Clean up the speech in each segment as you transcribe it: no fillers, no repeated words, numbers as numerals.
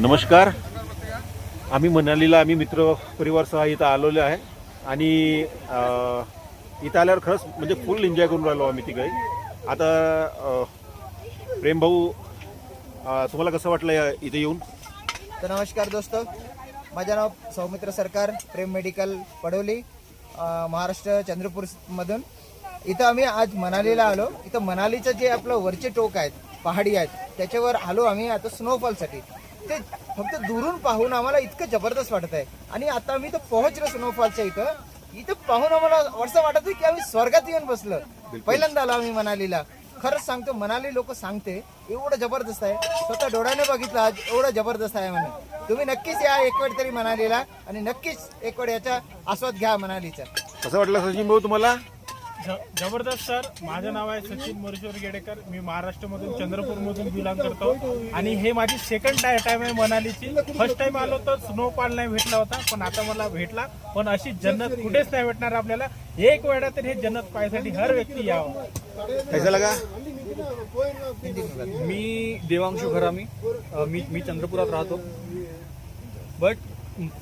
नमस्कार. आम्ही मनालीला मित्र परिवारसह इथं आलेलो आहे आणि इथं आल्यावर खरंच म्हणजे फुल एन्जॉय करून राहिलो आम्ही तिकडे. आता प्रेम भाऊ, तुम्हाला कसं वाटलं इथे येऊन? तर नमस्कार दोस्तों, माझं नाव सौमित्र सरकार, प्रेम मेडिकल पडोली, महाराष्ट्र चंद्रपूर मधून. इथं आम्ही आज मनालीला आलो. इथं मनालीचं जे आपलं वरचे टोक आहेत, पहाडी आहेत, त्याच्यावर आलो आम्ही आता स्नोफॉलसाठी. ते फक्त दुरून पाहून आम्हाला इतकं जबरदस्त वाटत आहे. आणि आता आम्ही इथं पोहोचलो स्नोफॉलच्या इथं पाहून आम्हाला असं वाटत आहे की आम्ही स्वर्गात येऊन बसलो. पहिल्यांदा आलो आम्ही मनालीला. खरंच सांगतो, मनाली लोक सांगते एवढं जबरदस्त आहे, स्वतः डोळ्याने बघितलं आज एवढं जबरदस्त आहे म्हणून. तुम्ही नक्कीच या एक वेळ तरी मनालीला आणि नक्कीच एक वेळ याचा आस्वाद घ्या मनालीचा. कसं वाटलं सचिन भाऊ तुम्हाला? जबरदस्त सर. माझं नाव आहे सचिन मोरेश्वर गेडेकर. मी महाराष्ट्रामधून चंद्रपूरमधून बिलॉंग करतो आणि हे माझी सेकंड टाइम आहे मनालीची. फर्स्ट टाइम आलो तर स्नोफॉल नाही भेटला होता, पण आता मला भेटला. पण अशी जन्नत कुठेच नाही भेटणार आपल्याला. एक वेळा तरी हे जन्नत पाहायसाठी हर व्यक्ती यावं. कैसा लगा? मी देवांशू घरामी, मी चंद्रपुरात राहतो. बट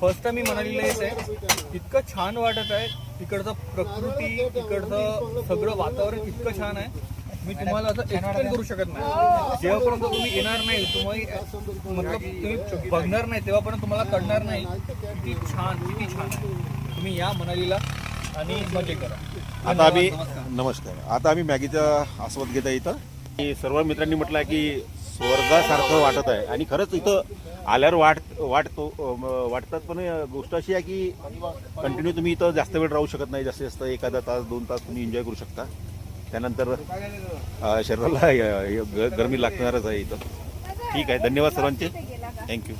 फर्स्ट टाइम मी मनालीला येत आहे. इतकं छान वाटत आहे. इकडचं प्रकृती, इकडचं सगळं वातावरण इतकं छान आहे, मी तुम्हाला असं एक्सप्लेन करू शकत नाही. जेव्हापर्यंत तुम्ही येणार नाही, तुम्ही बघणार नाही, तेव्हापर्यंत तुम्हाला कळणार नाही किती छान आहे. तुम्ही या मनालीला आणि मजे करा. आता आम्ही नमस्कार. आता आम्ही मॅगीचा आस्वाद घेत आहे इथं. सर्व मित्रांनी म्हटलं आहे की स्वर्गासारखं वाटत आहे आणि खरंच इथं आल्यावर वाटतात. पण गोष्ट अशी आहे की कंटिन्यू तुम्ही इथं जास्त वेळ राहू शकत नाही. जास्तीत जास्त एखादा तास 2 तास तुम्ही एन्जॉय करू शकता. त्यानंतर शरीराला गरमी लागणारच आहे इथं. ठीक आहे, धन्यवाद सर्वांचे. थँक्यू.